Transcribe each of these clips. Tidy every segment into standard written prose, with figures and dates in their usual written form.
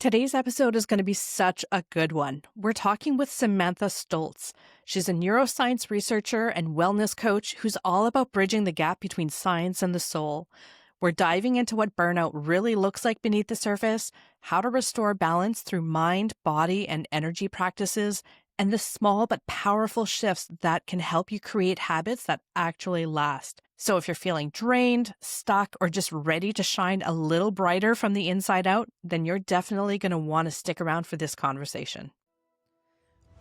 Today's episode is going to be such a good one. We're talking with Samantha Stoltz. She's a neuroscience researcher and wellness coach who's all about bridging the gap between science and the soul. We're diving into what burnout really looks like beneath the surface, how to restore balance through mind, body, and energy practices, and the small but powerful shifts that can help you create habits that actually last. So if you're feeling drained, stuck, or just ready to shine a little brighter from the inside out, then you're definitely going to want to stick around for this conversation.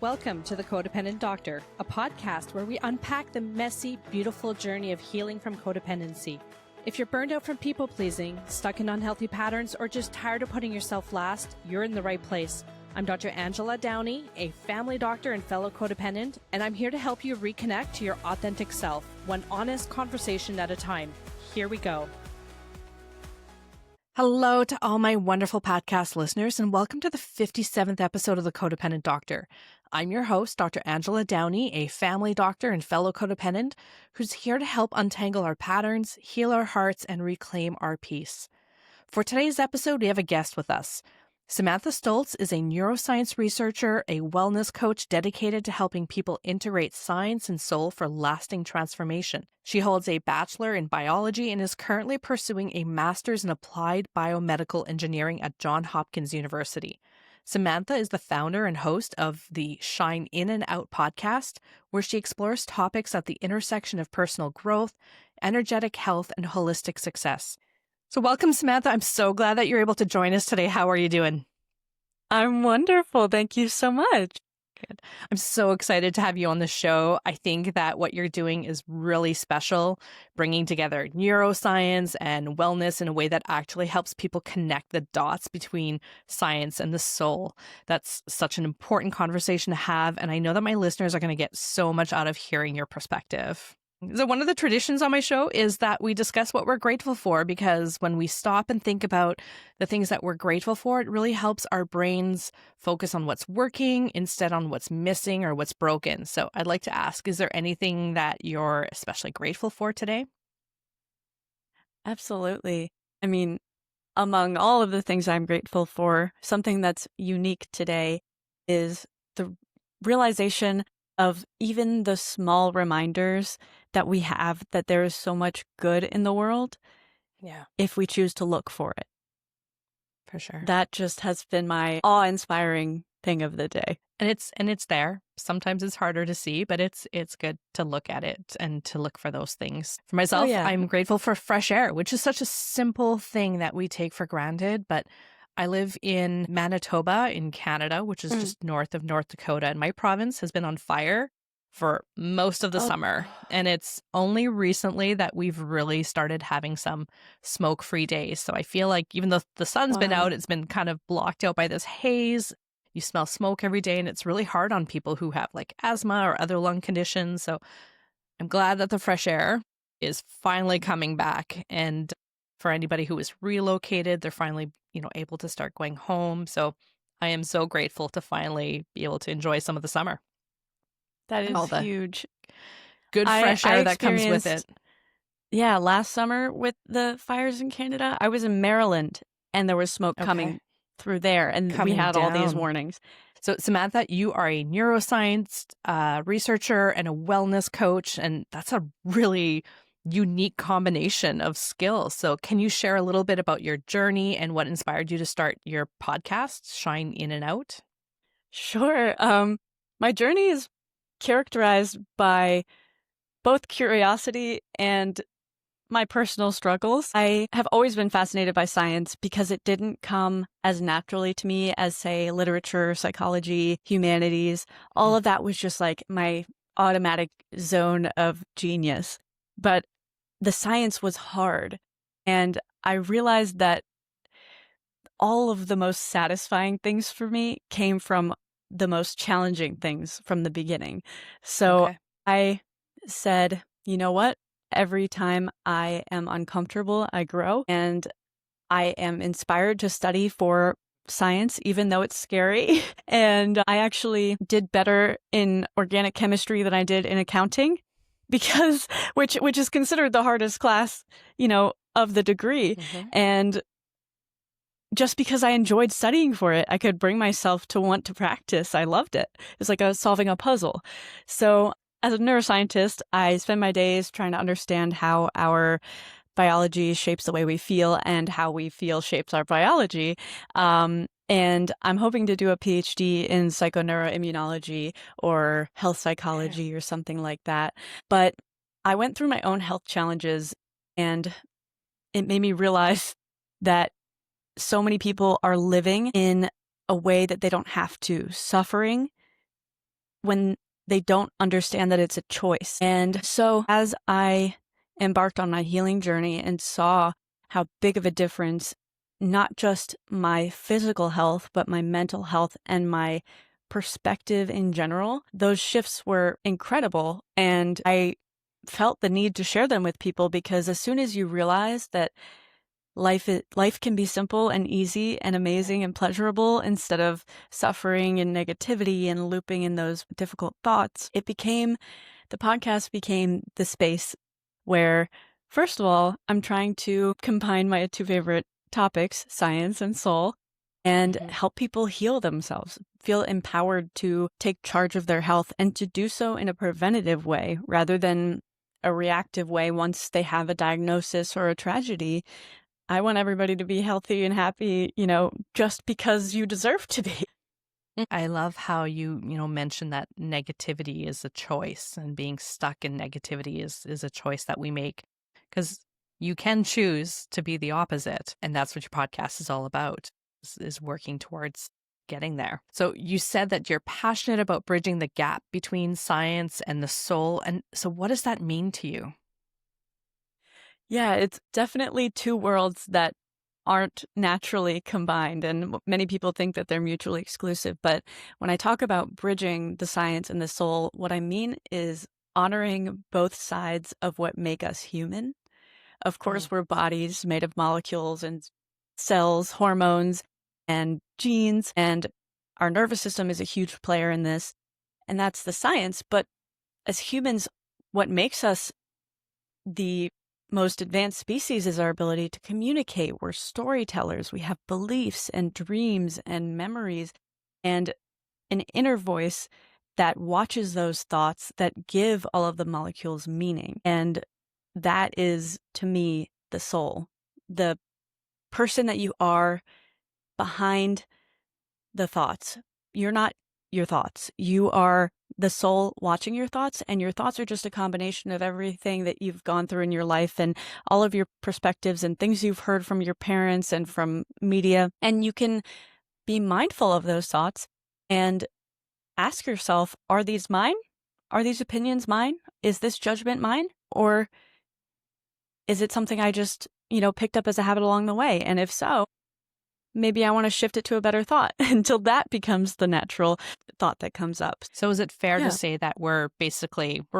Welcome to The Codependent Doctor, a podcast where we unpack the messy, beautiful journey of healing from codependency. If you're burned out from people-pleasing, stuck in unhealthy patterns, or just tired of putting yourself last, you're in the right place. I'm Dr. Angela Downey, a family doctor and fellow codependent, and I'm here to help you reconnect to your authentic self, one honest conversation at a time. Here we go. Hello to all my wonderful podcast listeners, and welcome to the 57th episode of The Codependent Doctor. I'm your host, Dr. Angela Downey, a family doctor and fellow codependent, who's here to help untangle our patterns, heal our hearts, and reclaim our peace. For today's episode, we have a guest with us. Samantha Stoltz is a neuroscience researcher, a wellness coach dedicated to helping people integrate science and soul for lasting transformation. She holds a bachelor in biology and is currently pursuing a master's in applied biomedical engineering at Johns Hopkins University. Samantha is the founder and host of the Shine In and Out podcast, where she explores topics at the intersection of personal growth, energetic health, and holistic success. So welcome, Samantha. I'm so glad that you're able to join us today. How are you doing? I'm wonderful. Thank you so much. Good. I'm so excited to have you on the show. I think that what you're doing is really special, bringing together neuroscience and wellness in a way that actually helps people connect the dots between science and the soul. That's such an important conversation to have, and I know that my listeners are going to get so much out of hearing your perspective. So one of the traditions on my show is that we discuss what we're grateful for, because when we stop and think about the things that we're grateful for, it really helps our brains focus on what's working instead on what's missing or what's broken. So I'd like to ask, is there anything that you're especially grateful for today? Absolutely. I mean, among all of the things I'm grateful for, something that's unique today is the realization of even the small reminders that we have that there is so much good in the world. Yeah. If we choose to look for it. For sure. That just has been my awe-inspiring thing of the day. And it's there. Sometimes it's harder to see, but it's good to look at it and to look for those things. For myself, I'm grateful for fresh air, which is such a simple thing that we take for granted, but I live in Manitoba in Canada, which is just north of North Dakota, and my province has been on fire for most of the summer. And it's only recently that we've really started having some smoke-free days. So I feel like even though the sun's been out, it's been kind of blocked out by this haze. You smell smoke every day, and it's really hard on people who have like asthma or other lung conditions. So I'm glad that the fresh air is finally coming back. And for anybody who is relocated, they're finally, able to start going home. So I am so grateful to finally be able to enjoy some of the summer. That is huge. Good fresh air that comes with it. Yeah, last summer with the fires in Canada, I was in Maryland and there was smoke coming through there, and we had all these warnings. So Samantha, you are a neuroscience researcher and a wellness coach, and that's a really unique combination of skills. So can you share a little bit about your journey and what inspired you to start your podcast, Shine In and Out? Sure. My journey is characterized by both curiosity and my personal struggles. I have always been fascinated by science because it didn't come as naturally to me as, say, literature, psychology, humanities. All of that was just like my automatic zone of genius. But the science was hard. And I realized that all of the most satisfying things for me came from the most challenging things from the beginning. So I said, you know what? Every time I am uncomfortable, I grow, and I am inspired to study for science, even though it's scary. And I actually did better in organic chemistry than I did in accounting, because which is considered the hardest class, of the degree. And just because I enjoyed studying for it, I could bring myself to want to practice. I loved it. It's like I was solving a puzzle. So as a neuroscientist, I spend my days trying to understand how our biology shapes the way we feel and how we feel shapes our biology. And I'm hoping to do a PhD in psychoneuroimmunology or health psychology or something like that. But I went through my own health challenges, and it made me realize that so many people are living in a way that they don't have to, suffering when they don't understand that it's a choice. And so as I embarked on my healing journey and saw how big of a difference not just my physical health, but my mental health and my perspective in general, those shifts were incredible. And I felt the need to share them with people, because as soon as you realize that life can be simple and easy and amazing and pleasurable instead of suffering and negativity and looping in those difficult thoughts, the podcast became the space where, first of all, I'm trying to combine my two favorite topics, science and soul, and help people heal themselves, feel empowered to take charge of their health, and to do so in a preventative way rather than a reactive way once they have a diagnosis or a tragedy. I want everybody to be healthy and happy, just because you deserve to be. I love how you mentioned that negativity is a choice, and being stuck in negativity is a choice that we make, because you can choose to be the opposite. And that's what your podcast is all about, is working towards getting there. So you said that you're passionate about bridging the gap between science and the soul. And so what does that mean to you? Yeah, it's definitely two worlds that aren't naturally combined, and many people think that they're mutually exclusive. But when I talk about bridging the science and the soul, what I mean is honoring both sides of what make us human. Of course, we're bodies made of molecules and cells, hormones, and genes, and our nervous system is a huge player in this, and that's the science. But as humans, what makes us the most advanced species is our ability to communicate. We're storytellers. We have beliefs and dreams and memories and an inner voice that watches those thoughts, that give all of the molecules meaning. And that is, to me, the soul, the person that you are behind the thoughts. You're not your thoughts. You are the soul watching your thoughts, and your thoughts are just a combination of everything that you've gone through in your life and all of your perspectives and things you've heard from your parents and from media. And you can be mindful of those thoughts and ask yourself, are these mine? Are these opinions mine? Is this judgment mine? Or is it something I just, picked up as a habit along the way? And if so, maybe I want to shift it to a better thought until that becomes the natural thought that comes up. So is it fair to say that we're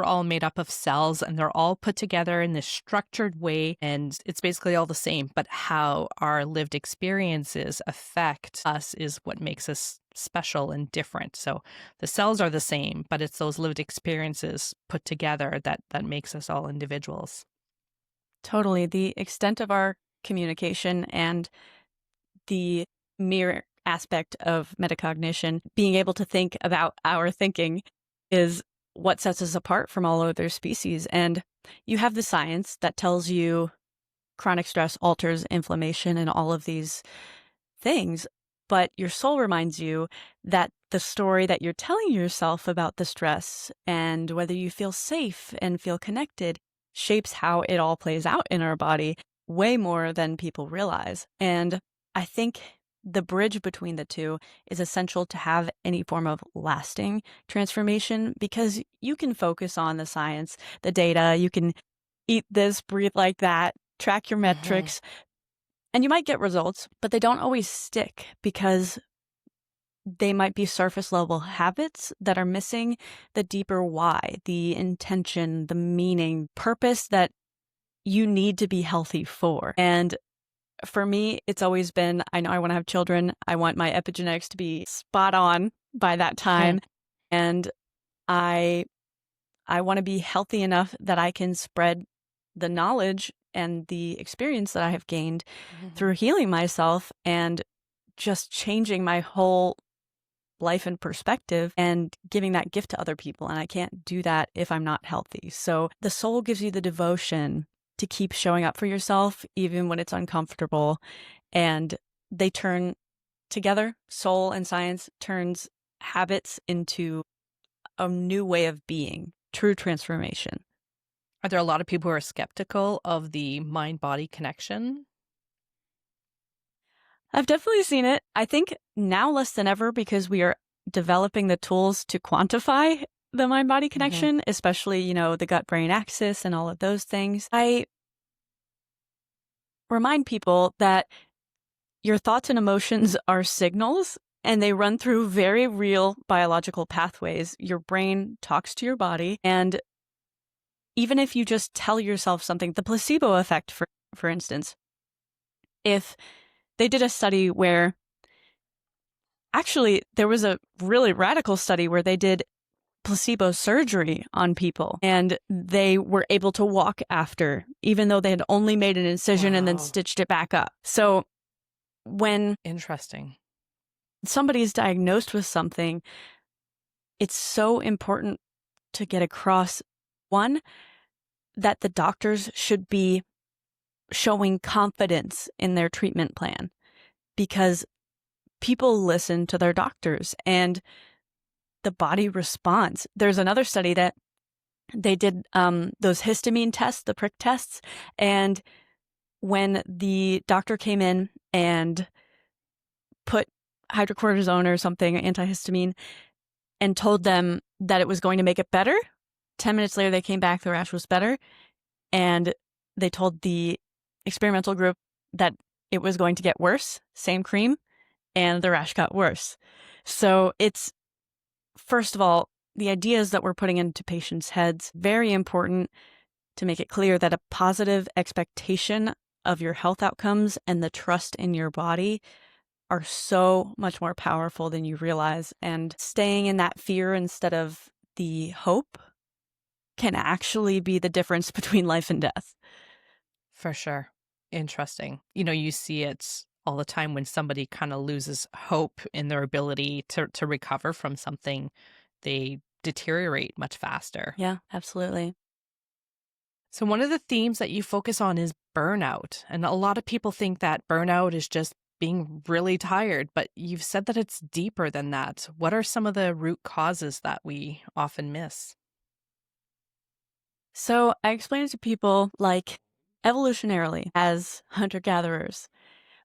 all made up of cells, and they're all put together in this structured way, and it's basically all the same, but how our lived experiences affect us is what makes us special and different. So the cells are the same, but it's those lived experiences put together that makes us all individuals. Totally. The extent of our communication and the mere aspect of metacognition, being able to think about our thinking, is what sets us apart from all other species. And you have the science that tells you chronic stress alters inflammation and all of these things, but your soul reminds you that the story that you're telling yourself about the stress and whether you feel safe and feel connected shapes how it all plays out in our body way more than people realize. And I think the bridge between the two is essential to have any form of lasting transformation, because you can focus on the science, the data, you can eat this, breathe like that, track your metrics, and you might get results, but they don't always stick because they might be surface level habits that are missing the deeper why, the intention, the meaning, purpose that you need to be healthy for. And for me, it's always been, I know I want to have children. I want my epigenetics to be spot on by that time. And I want to be healthy enough that I can spread the knowledge and the experience that I have gained Mhm. through healing myself and just changing my whole life and perspective and giving that gift to other people. And I can't do that if I'm not healthy. So the soul gives you the devotion to keep showing up for yourself, even when it's uncomfortable. And they turn together, soul and science turns habits into a new way of being, true transformation. Are there a lot of people who are skeptical of the mind-body connection? I've definitely seen it. I think now less than ever because we are developing the tools to quantify the mind body Mhm. connection, especially, the gut brain axis and all of those things. I remind people that your thoughts and emotions are signals and they run through very real biological pathways. Your brain talks to your body. And even if you just tell yourself something, the placebo effect, for instance, if they did a study where actually there was a really radical study where they did placebo surgery on people and they were able to walk after, even though they had only made an incision and then Wow. stitched it back up. So when Interesting. somebody is diagnosed with something, it's so important to get across one, that the doctors should be showing confidence in their treatment plan because people listen to their doctors and the body responds. There's another study that they did those histamine tests, the prick tests, and when the doctor came in and put hydrocortisone or something, antihistamine, and told them that it was going to make it better, 10 minutes later they came back, the rash was better, and they told the experimental group that it was going to get worse, same cream, and the rash got worse. So it's, first of all, the ideas that we're putting into patients' heads, very important to make it clear that a positive expectation of your health outcomes and the trust in your body are so much more powerful than you realize. And staying in that fear instead of the hope can actually be the difference between life and death. For sure. Interesting. You see it all the time when somebody kind of loses hope in their ability to recover from something, they deteriorate much faster. Yeah, absolutely. So one of the themes that you focus on is burnout. And a lot of people think that burnout is just being really tired, but you've said that it's deeper than that. What are some of the root causes that we often miss? So I explain it to people like evolutionarily as hunter gatherers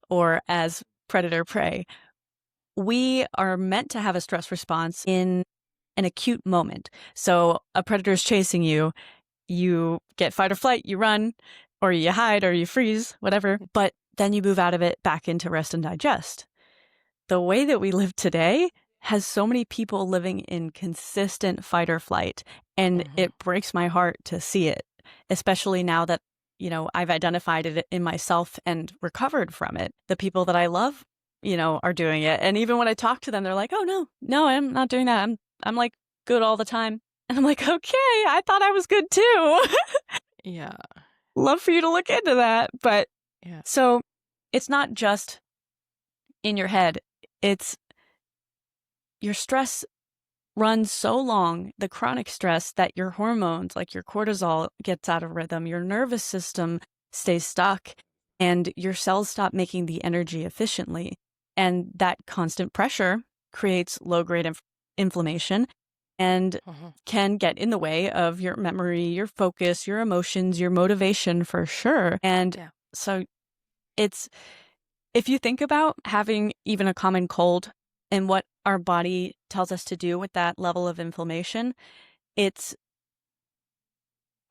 or as predator prey. We are meant to have a stress response in an acute moment. So a predator is chasing you, you get fight or flight, you run, or you hide, or you freeze, whatever, but then you move out of it back into rest and digest. The way that we live today has so many people living in consistent fight or flight, and Mhm. it breaks my heart to see it, especially now that, I've identified it in myself and recovered from it. The people that I love, are doing it. And even when I talk to them, they're like, "Oh, no, I'm not doing that. I'm like good all the time." And I'm like, "Okay, I thought I was good too." Yeah. Love for you to look into that. But Yeah. so it's not just in your head. It's your stress runs so long, the chronic stress, that your hormones, like your cortisol, gets out of rhythm, your nervous system stays stuck, and your cells stop making the energy efficiently. And that constant pressure creates low-grade inflammation and Mhm. can get in the way of your memory, your focus, your emotions, your motivation for sure. And Yeah. so it's, if you think about having even a common cold and what our body tells us to do with that level of inflammation, it's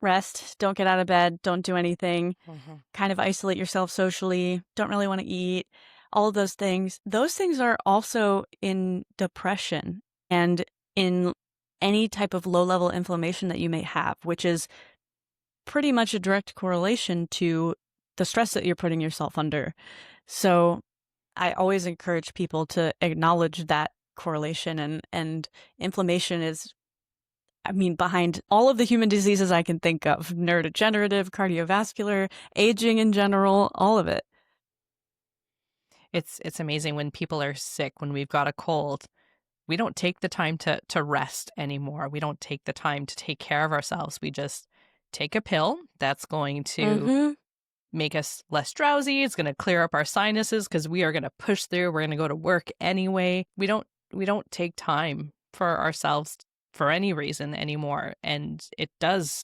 rest, don't get out of bed, don't do anything, Mhm. kind of isolate yourself socially, don't really want to eat, all of those things. Those things are also in depression and in any type of low level inflammation that you may have, which is pretty much a direct correlation to the stress that you're putting yourself under. So I always encourage people to acknowledge that correlation and inflammation is I mean, behind all of the human diseases I can think of, neurodegenerative, cardiovascular, aging in general, all of it. It's amazing when people are sick, when we've got a cold, we don't take the time to rest anymore. We don't take the time to take care of ourselves. We just take a pill that's going to Mm-hmm. make us less drowsy. It's going to clear up our sinuses because we are going to push through. We're going to go to work anyway. We don't take time for ourselves for any reason anymore, and it does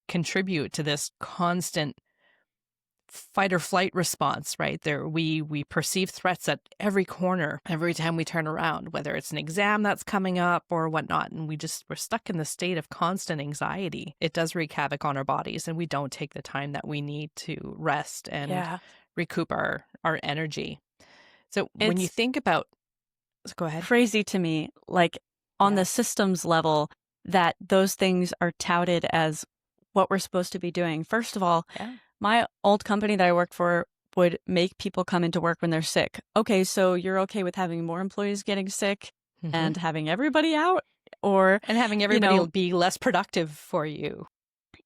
contribute to this constant fight or flight response, right? There we perceive threats at every corner, every time we turn around, whether it's an exam that's coming up or whatnot. And we're stuck in the state of constant anxiety. It does wreak havoc on our bodies, and we don't take the time that we need to rest and Yeah. recoup our energy. So when you It's think about, go ahead. crazy to me, like on Yeah. the systems level, that those things are touted as what we're supposed to be doing. First of all, Yeah. my old company that I worked for would make people come into work when they're sick. Okay, so you're okay with having more employees getting sick Hmm. and having everybody out? Or, And having you everybody know, be less productive for you.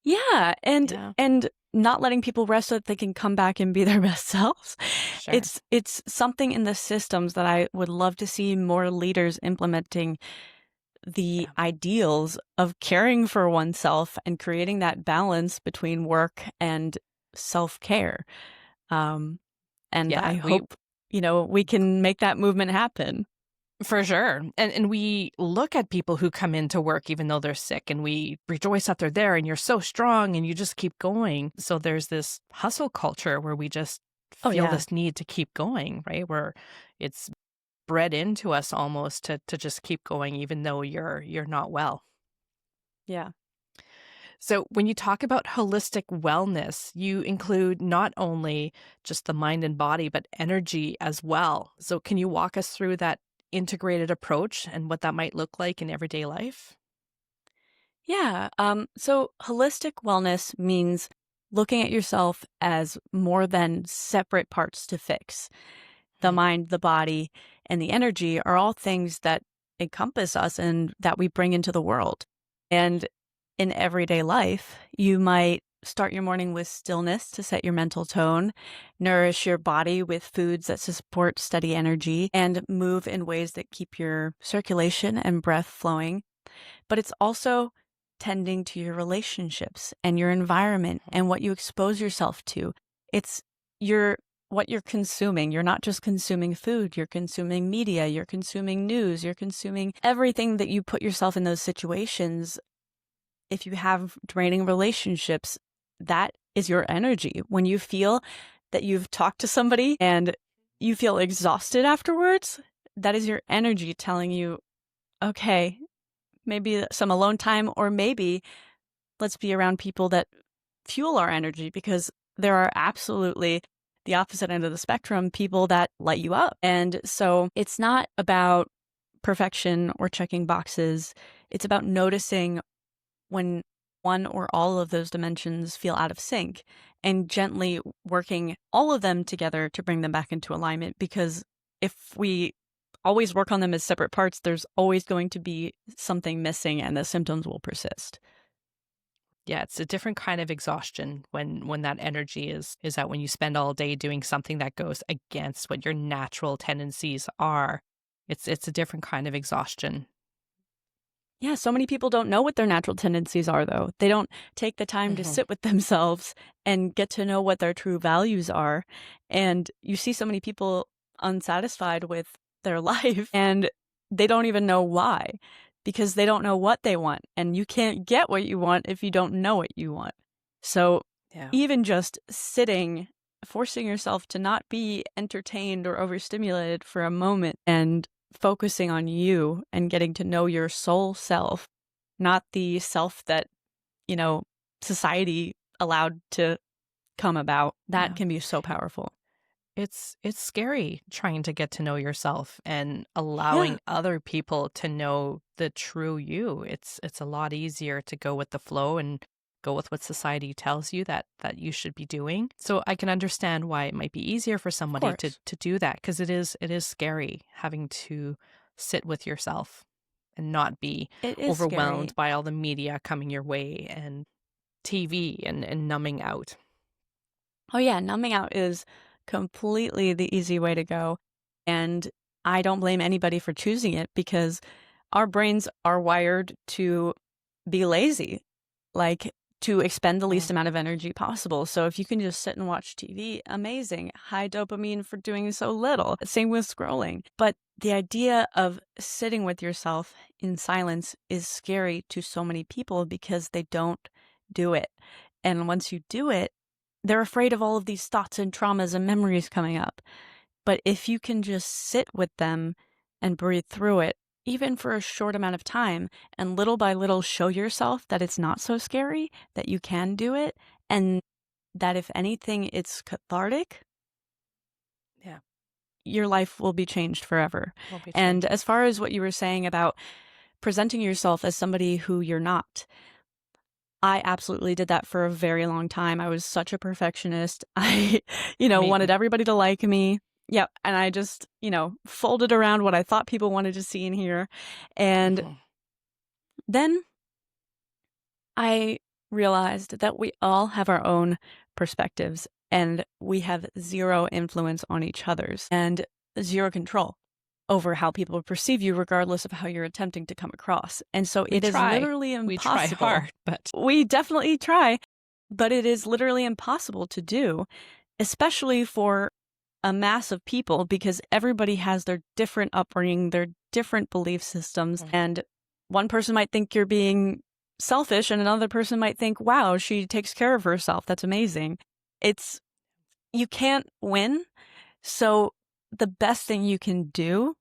yeah, Yeah. and not letting people rest so that they can come back and be their best selves. Sure. It's something in the systems that I would love to see more leaders implementing the Yeah. ideals of caring for oneself and creating that balance between work and self-care. Um, and I Yeah. We hope, we can make that movement happen. For sure. And we look at people who come into work even though they're sick, and we rejoice that they're there and you're so strong and you just keep going. So there's this hustle culture where we just Oh, feel yeah. this need to keep going, right? Where it's bred into us almost to just keep going even though you're not well. Yeah. So when you talk about holistic wellness, you include not only just the mind and body, but energy as well. So can you walk us through that integrated approach and what that might look like in everyday life? Yeah. So holistic wellness means looking at yourself as more than separate parts to fix. The Mhm. mind, the body, and the energy are all things that encompass us and that we bring into the world. And in everyday life, you might start your morning with stillness to set your mental tone, nourish your body with foods that support steady energy, and move in ways that keep your circulation and breath flowing. But it's also tending to your relationships and your environment and what you expose yourself to. It's your what you're consuming. You're not just consuming food, you're consuming media, you're consuming news, you're consuming everything that you put yourself in those situations. If you have draining relationships, that is your energy. When you feel that you've talked to somebody and you feel exhausted afterwards, that is your energy telling you, okay, maybe some alone time, or maybe let's be around people that fuel our energy, because there are absolutely the opposite end of the spectrum, people that light you up. And so it's not about perfection or checking boxes. It's about noticing when one or all of those dimensions feel out of sync and gently working all of them together to bring them back into alignment. Because if we always work on them as separate parts, there's always going to be something missing and the symptoms will persist. Yeah, it's a different kind of exhaustion when that energy is out, when you spend all day doing something that goes against what your natural tendencies are. It's a different kind of exhaustion. Yeah, so many people don't know what their natural tendencies are, though. They don't take the time to Hmm. sit with themselves and get to know what their true values are. And you see so many people unsatisfied with their life and they don't even know why, because they don't know what they want. And you can't get what you want if you don't know what you want. So Yeah. even just sitting, forcing yourself to not be entertained or overstimulated for a moment and focusing on you and getting to know your soul self, not the self that, you know, society allowed to come about. That Yeah. can be so powerful. It's scary trying to get to know yourself and Yeah. allowing other people to know the true you. It's a lot easier to go with the flow and go with what society tells you that you should be doing. So I can understand why it might be easier for Of somebody to course. to do that, because it is scary having to sit with yourself and not be It is scary. overwhelmed by all the media coming your way and TV and numbing out. Oh yeah, numbing out is completely the easy way to go. And I don't blame anybody for choosing it because our brains are wired to be lazy, like to expend the least amount of energy possible. So if you can just sit and watch TV, amazing. High dopamine for doing so little. Same with scrolling. But the idea of sitting with yourself in silence is scary to so many people because they don't do it. And once you do it, they're afraid of all of these thoughts and traumas and memories coming up. But if you can just sit with them and breathe through it, even for a short amount of time, and little by little show yourself that it's not so scary, that you can do it, and that if anything, it's cathartic, Yeah. your life will be changed forever. Will be And changed. as far as what you were saying about presenting yourself as somebody who you're not, I absolutely did that for a very long time. I was such a perfectionist. I, wanted everybody to like me. Yep. And I just, folded around what I thought people wanted to see and hear. And then I realized that we all have our own perspectives and we have zero influence on each other's and zero control over how people perceive you, regardless of how you're attempting to come across. And so it is literally impossible. We try hard, but we definitely try, but it is literally impossible to do, especially for a mass of people, because everybody has their different upbringing, their different belief systems. And one person might think you're being selfish and another person might think, wow, she takes care of herself. That's amazing. You can't win. So the best thing you can do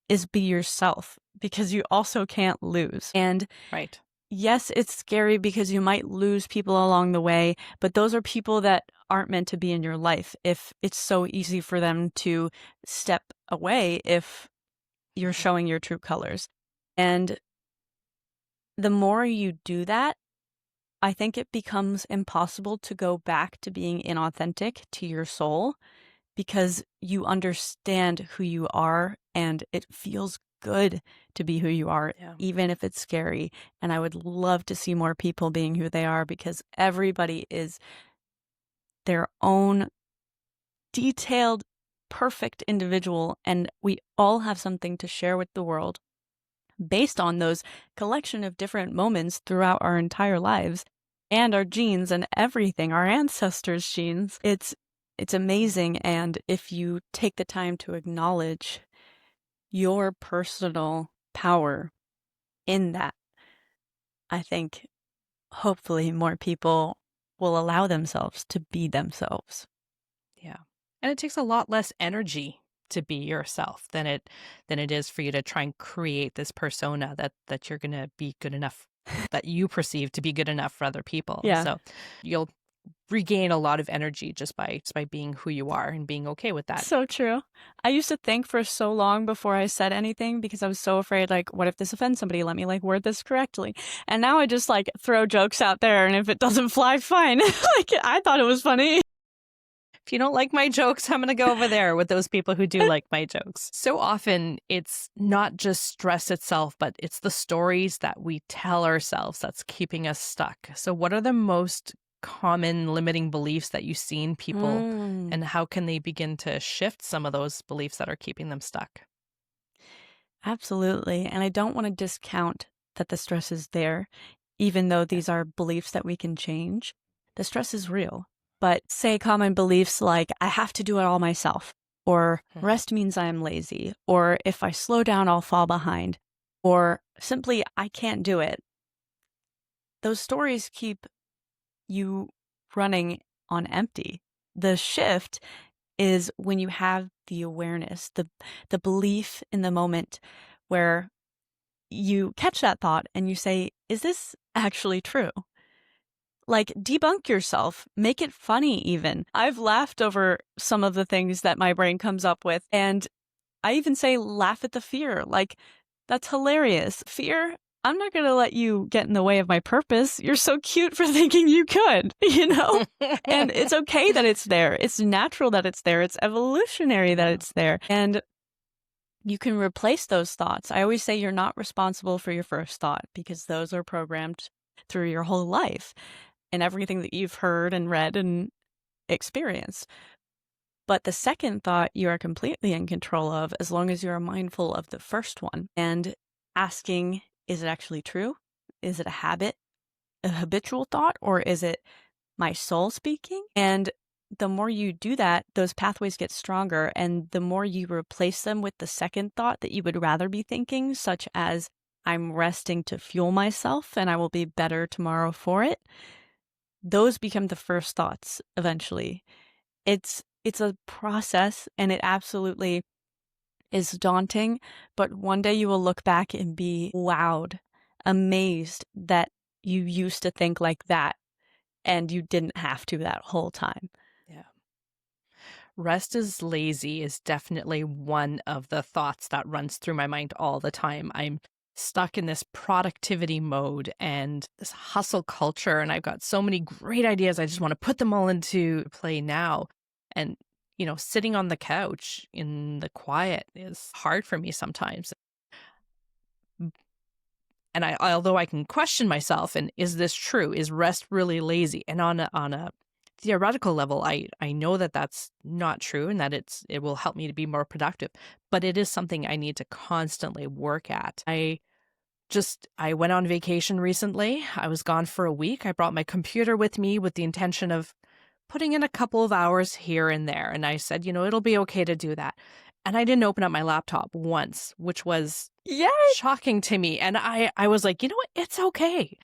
is be yourself because you also can't lose. And right. Yes, it's scary because you might lose people along the way, but those are people that aren't meant to be in your life if it's so easy for them to step away if you're showing your true colors. And the more you do that, I think it becomes impossible to go back to being inauthentic to your soul because you understand who you are and it feels good to be who you are, even if it's scary. And I would love to see more people being who they are because everybody is their own detailed, perfect individual. And we all have something to share with the world based on those collection of different moments throughout our entire lives and our genes and everything, our ancestors' genes. It's amazing. And if you take the time to acknowledge your personal power in that, I think hopefully more people will allow themselves to be themselves. Yeah. And it takes a lot less energy to be yourself than it is for you to try and create this persona that you're going to be good enough, that you perceive to be good enough for other people. Yeah. So you'll regain a lot of energy just by being who you are and being okay with that. So true. I used to think for so long before I said anything because I was so afraid, like, what if this offends somebody? Let me word this correctly. And now I just throw jokes out there, and if it doesn't fly, fine. I thought it was funny. If you don't like my jokes, I'm going to go over there with those people who do like my jokes. So often it's not just stress itself, but it's the stories that we tell ourselves that's keeping us stuck. So what are the most common limiting beliefs that you see in people and how can they begin to shift some of those beliefs that are keeping them stuck? Absolutely. And I don't want to discount that the stress is there, even though these are beliefs that we can change. The stress is real. But say common beliefs like, I have to do it all myself, or rest means I am lazy, or if I slow down, I'll fall behind, or simply, I can't do it. Those stories keep you running on empty. The shift is when you have the awareness, the belief in the moment where you catch that thought and you say, is this actually true? Debunk yourself, make it funny even. I've laughed over some of the things that my brain comes up with, and I even say laugh at the fear. That's hilarious. Fear, I'm not going to let you get in the way of my purpose. You're so cute for thinking you could, And it's okay that it's there. It's natural that it's there. It's evolutionary that it's there. And you can replace those thoughts. I always say you're not responsible for your first thought because those are programmed through your whole life and everything that you've heard and read and experienced. But the second thought you are completely in control of as long as you are mindful of the first one and asking, is it actually true? Is it a habit, a habitual thought, or is it my soul speaking? And the more you do that, those pathways get stronger. And the more you replace them with the second thought that you would rather be thinking, such as, I'm resting to fuel myself and I will be better tomorrow for it, those become the first thoughts eventually. It's a process and it absolutely is daunting, but one day you will look back and be wowed, amazed that you used to think like that and you didn't have to that whole time. Yeah. Rest is lazy is definitely one of the thoughts that runs through my mind all the time. I'm stuck in this productivity mode and this hustle culture, and I've got so many great ideas. I just want to put them all into play now. And, sitting on the couch in the quiet is hard for me sometimes. And although I can question myself, and is this true? Is rest really lazy? And on a theoretical level, I know that that's not true, and that it will help me to be more productive. But it is something I need to constantly work at. I went on vacation recently. I was gone for a week. I brought my computer with me with the intention of putting in a couple of hours here and there. And I said, it'll be okay to do that. And I didn't open up my laptop once, which was Yay! shocking to me. And I was like, you know what? It's okay.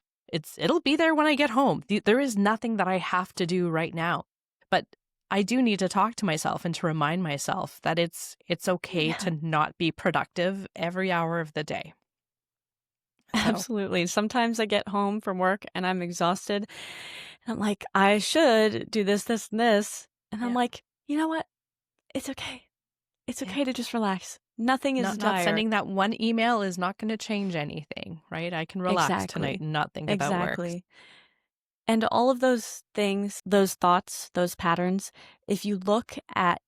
It'll be there when I get home. There is nothing that I have to do right now. But I do need to talk to myself and to remind myself that it's okay to not be productive every hour of the day. So, Absolutely. Sometimes I get home from work and I'm exhausted. And I'm like, I should do this, this, and this. And I'm like, you know what? It's okay. It's okay to just relax. Nothing is dire. Not sending that one email is not going to change anything, right? I can relax tonight and not think about work. And all of those things, those thoughts, those patterns, if you look at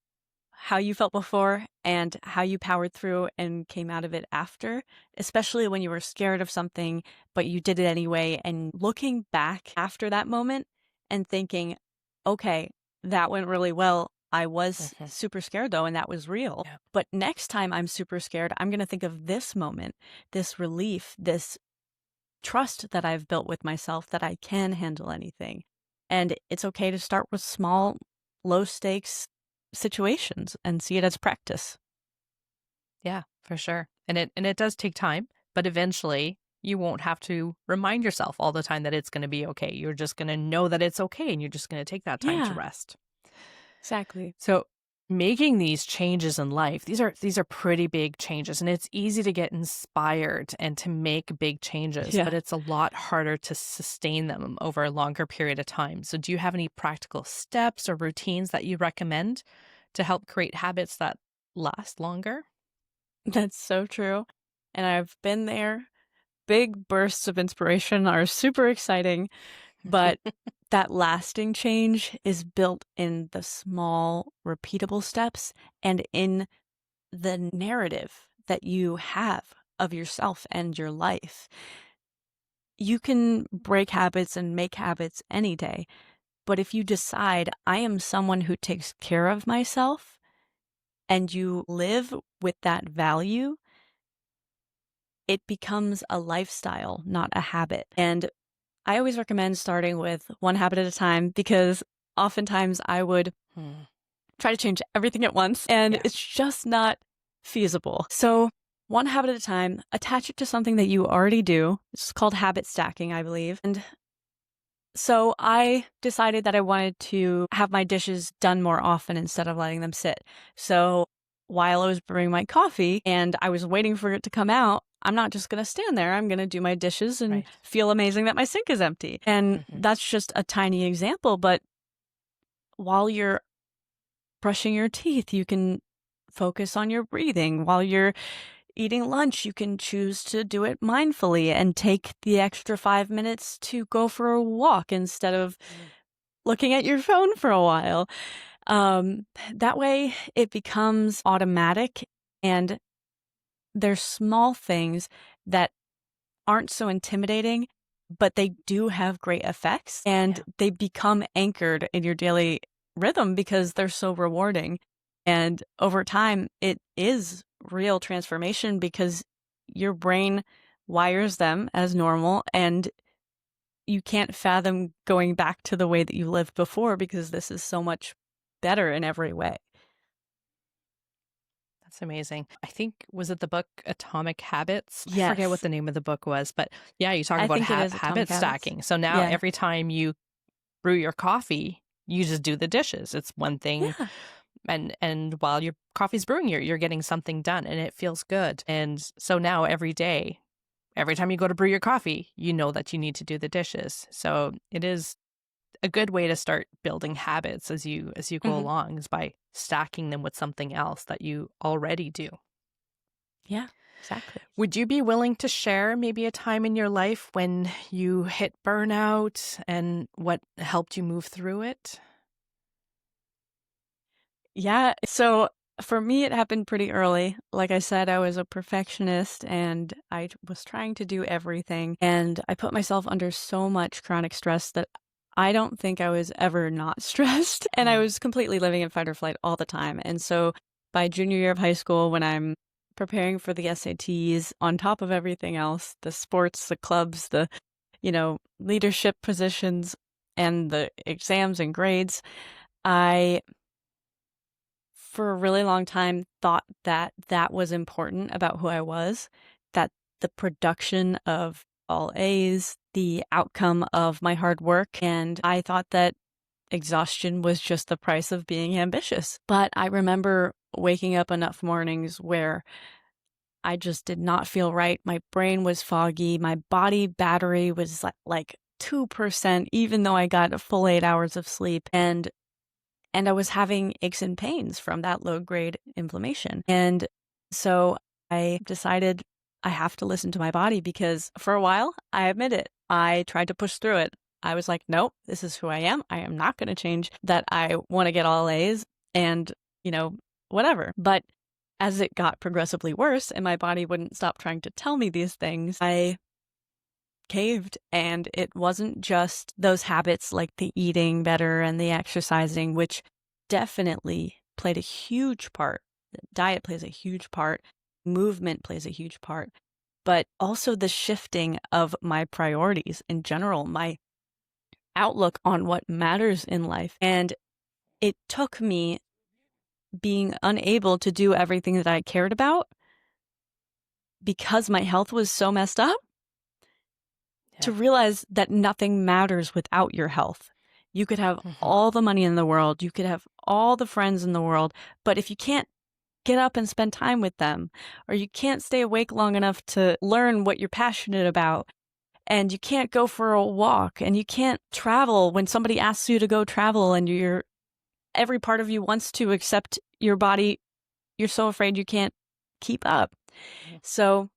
how you felt before and how you powered through and came out of it after, especially when you were scared of something, but you did it anyway, and looking back after that moment and thinking, okay, that went really well. I was super scared though, and that was real. Yeah. But next time I'm super scared, I'm going to think of this moment, this relief, this trust that I've built with myself that I can handle anything. And it's okay to start with small, low stakes situations and see it as practice. Yeah, for sure. And it does take time, but eventually you won't have to remind yourself all the time that it's going to be okay. You're just going to know that it's okay, and you're just going to take that time to rest. Exactly. So making these changes in life, these are pretty big changes, and it's easy to get inspired and to make big changes, but it's a lot harder to sustain them over a longer period of time. So do you have any practical steps or routines that you recommend to help create habits that last longer? That's so true. And I've been there. Big bursts of inspiration are super exciting, but that lasting change is built in the small, repeatable steps and in the narrative that you have of yourself and your life. You can break habits and make habits any day, but if you decide, I am someone who takes care of myself, and you live with that value, it becomes a lifestyle, not a habit. And I always recommend starting with one habit at a time, because oftentimes I would try to change everything at once, and it's just not feasible. So one habit at a time, attach it to something that you already do. It's called habit stacking, I believe. And so I decided that I wanted to have my dishes done more often instead of letting them sit. So while I was brewing my coffee and I was waiting for it to come out, I'm not just going to stand there. I'm going to do my dishes and feel amazing that my sink is empty. And that's just a tiny example. But while you're brushing your teeth, you can focus on your breathing. While you're eating lunch, you can choose to do it mindfully and take the extra 5 minutes to go for a walk instead of looking at your phone for a while. That way it becomes automatic, and they're small things that aren't so intimidating, but they do have great effects, and Yeah. they become anchored in your daily rhythm because they're so rewarding. And over time, it is real transformation because your brain wires them as normal, and you can't fathom going back to the way that you lived before because this is so much better in every way. That's amazing. I think, was it the book Atomic Habits? I forget what Yes, the name of the book was, but yeah, you talk I about think it is Atomic habit Habits. stacking. So now Yeah. every time you brew your coffee, you just do the dishes. It's one thing, Yeah. and while your coffee's brewing, you're getting something done, and it feels good. And so now every day, every time you go to brew your coffee, you know that you need to do the dishes. So it is a good way to start building habits as you go Mhm. along, is by stacking them with something else that you already do. Yeah, exactly. Would you be willing to share maybe a time in your life when you hit burnout and what helped you move through it? Yeah, so for me, it happened pretty early. Like I said, I was a perfectionist and was trying to do everything. And I put myself under so much chronic stress that I don't think I was ever not stressed. And I Mm. was completely living in fight or flight all the time. And so by junior year of high school, when I'm preparing for the SATs, on top of everything else, the sports, the clubs, the, leadership positions, and the exams and grades, I for a really long time thought that that was important about who I was, that the production of all A's, the outcome of my hard work, and I thought that exhaustion was just the price of being ambitious. But I remember waking up enough mornings where I just did not feel right. My brain was foggy. My body battery was like 2%, even though I got a full 8 hours of sleep. And I was having aches and pains from that low grade inflammation. And so I decided I have to listen to my body because for a while, I admit it, I tried to push through it. I was like, nope, this is who I am. I am not going to change that. I want to get all A's and, you know, whatever. But as it got progressively worse and my body wouldn't stop trying to tell me these things, I caved. And it wasn't just those habits like the eating better and the exercising, which definitely played a huge part. Diet plays a huge part, movement plays a huge part, but also the shifting of my priorities in general, my outlook on what matters in life. And it took me being unable to do everything that I cared about because my health was so messed up to Yeah. realize that nothing matters without your health. You could have Mhm. all the money in the world, you could have all the friends in the world, but if you can't get up and spend time with them, or you can't stay awake long enough to learn what you're passionate about, and you can't go for a walk, and you can't travel when somebody asks you to go travel, and every part of you wants to, except your body, you're so afraid you can't keep up. Mhm. So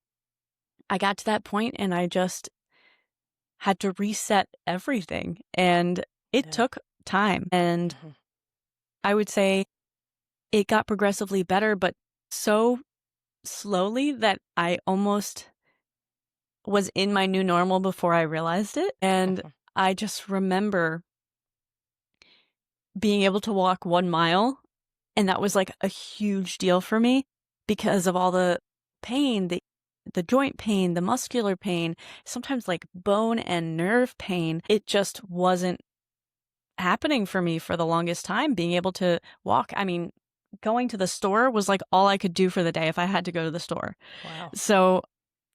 I got to that point and I just had to reset everything. And it Yeah. took time. And Mhm. I would say it got progressively better, but so slowly that I almost was in my new normal before I realized it. And Mhm. I just remember being able to walk 1 mile. And that was like a huge deal for me because of all the pain, the joint pain, the muscular pain, sometimes like bone and nerve pain. It just wasn't happening for me for the longest time, being able to walk. I mean, going to the store was like all I could do for the day if I had to go to the store. Wow. So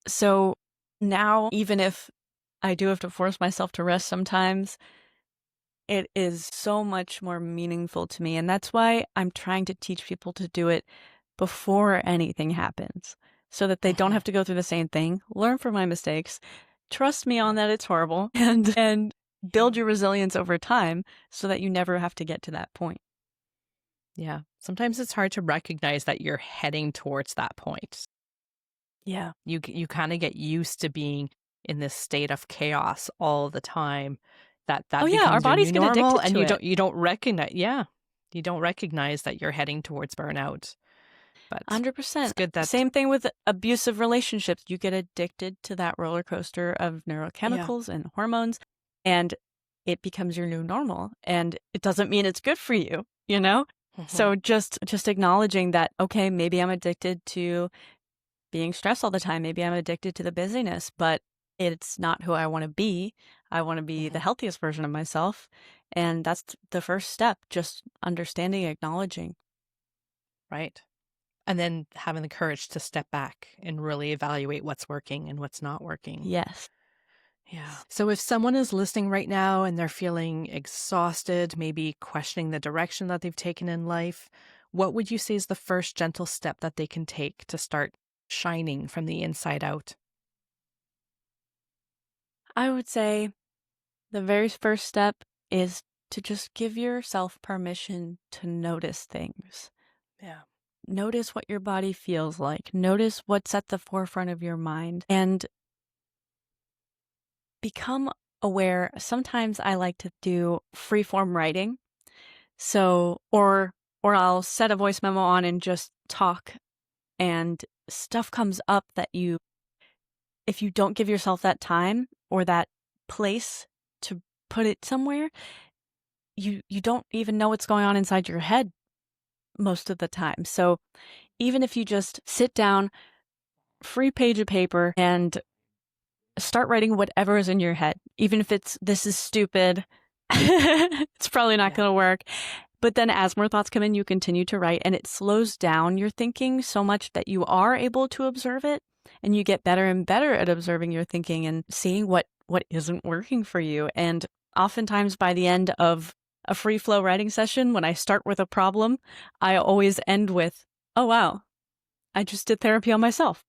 so now even if I do have to force myself to rest sometimes, it is so much more meaningful to me, and that's why I'm trying to teach people to do it before anything happens, so that they don't Mhm. have to go through the same thing, learn from my mistakes, trust me on Yeah. that it's horrible, and Yeah. build your resilience over time so that you never have to get to that point. Yeah. Sometimes it's hard to recognize that you're heading towards that point. Yeah. You kind of get used to being in this state of chaos all the time, that Oh, that yeah, our becomes your bodies new get normal, addicted and to it. you don't recognize, yeah, you don't recognize that you're heading towards burnout. But 100%. it's good that Same thing with abusive relationships. You get addicted to that roller coaster of neurochemicals and hormones, and it becomes your new normal. And it doesn't mean it's good for you, you know? So just acknowledging that, okay, maybe I'm addicted to being stressed all the time. Maybe I'm addicted to the busyness, but it's not who I want to be. I want to be the healthiest version of myself. And that's the first step, just understanding, acknowledging. Right. And then having the courage to step back and really evaluate what's working and what's not working. Yes. Yeah. So if someone is listening right now and they're feeling exhausted, maybe questioning the direction that they've taken in life, what would you say is the first gentle step that they can take to start shining from the inside out? I would say the very first step is to just give yourself permission to notice things. Yeah. Notice what your body feels like. Notice what's at the forefront of your mind and become aware. Sometimes I like to do free-form writing. So, or I'll set a voice memo on and just talk, and stuff comes up that if you don't give yourself that time or that place to put it somewhere, you don't even know what's going on inside your head most of the time. So even if you just sit down, free page of paper, and start writing whatever is in your head, even if this is stupid, it's probably not going to work. But then as more thoughts come in, you continue to write, and it slows down your thinking so much that you are able to observe it, and you get better and better at observing your thinking and seeing what isn't working for you. And oftentimes by the end of a free flow writing session, when I start with a problem, I always end with, oh, wow, I just did therapy on myself.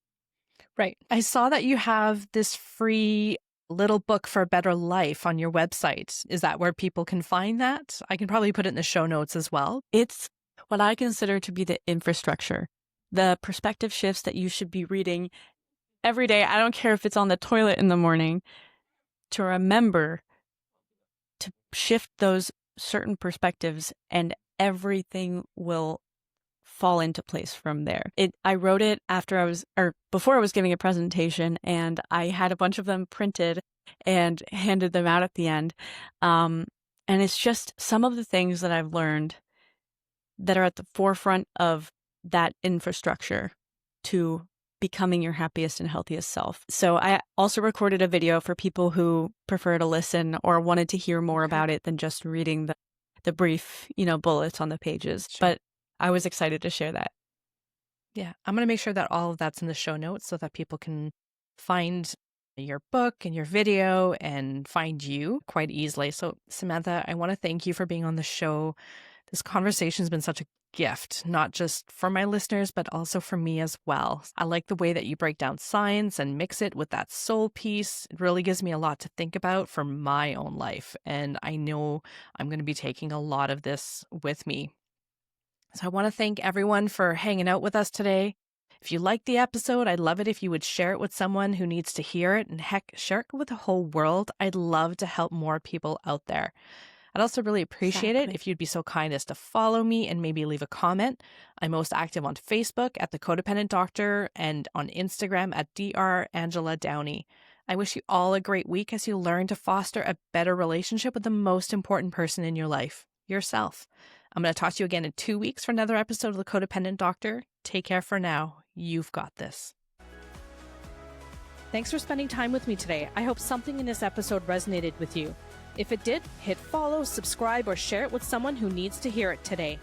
Right. I saw that you have this free little book for a better life on your website. Is that where people can find that? I can probably put it in the show notes as well. It's what I consider to be the infrastructure, the perspective shifts that you should be reading every day. I don't care if it's on the toilet in the morning, to remember to shift those certain perspectives, and everything will fall into place from there. I wrote it before I was giving a presentation, and I had a bunch of them printed and handed them out at the end. And it's just some of the things that I've learned that are at the forefront of that infrastructure to becoming your happiest and healthiest self. So I also recorded a video for people who prefer to listen or wanted to hear more about it than just reading the brief, bullets on the pages. Sure. But I was excited to share that. Yeah, I'm going to make sure that all of that's in the show notes so that people can find your book and your video and find you quite easily. So Samantha, I want to thank you for being on the show. This conversation has been such a gift, not just for my listeners, but also for me as well. I like the way that you break down science and mix it with that soul piece. It really gives me a lot to think about for my own life. And I know I'm going to be taking a lot of this with me. So I want to thank everyone for hanging out with us today. If you liked the episode, I'd love it if you would share it with someone who needs to hear it, and heck, share it with the whole world. I'd love to help more people out there. I'd also really appreciate it if you'd be so kind as to follow me and maybe leave a comment. I'm most active on Facebook at The Codependent Doctor and on Instagram at Dr. Angela Downey. I wish you all a great week as you learn to foster a better relationship with the most important person in your life, yourself. I'm going to talk to you again in 2 weeks for another episode of The Codependent Doctor. Take care for now. You've got this. Thanks for spending time with me today. I hope something in this episode resonated with you. If it did, hit follow, subscribe, or share it with someone who needs to hear it today.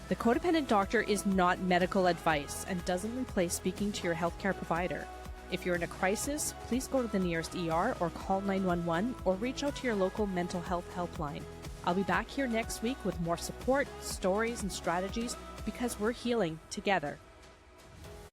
The Codependent Doctor is not medical advice and doesn't replace speaking to your healthcare provider. If you're in a crisis, please go to the nearest ER or call 911 or reach out to your local mental health helpline. I'll be back here next week with more support, stories, and strategies because we're healing together.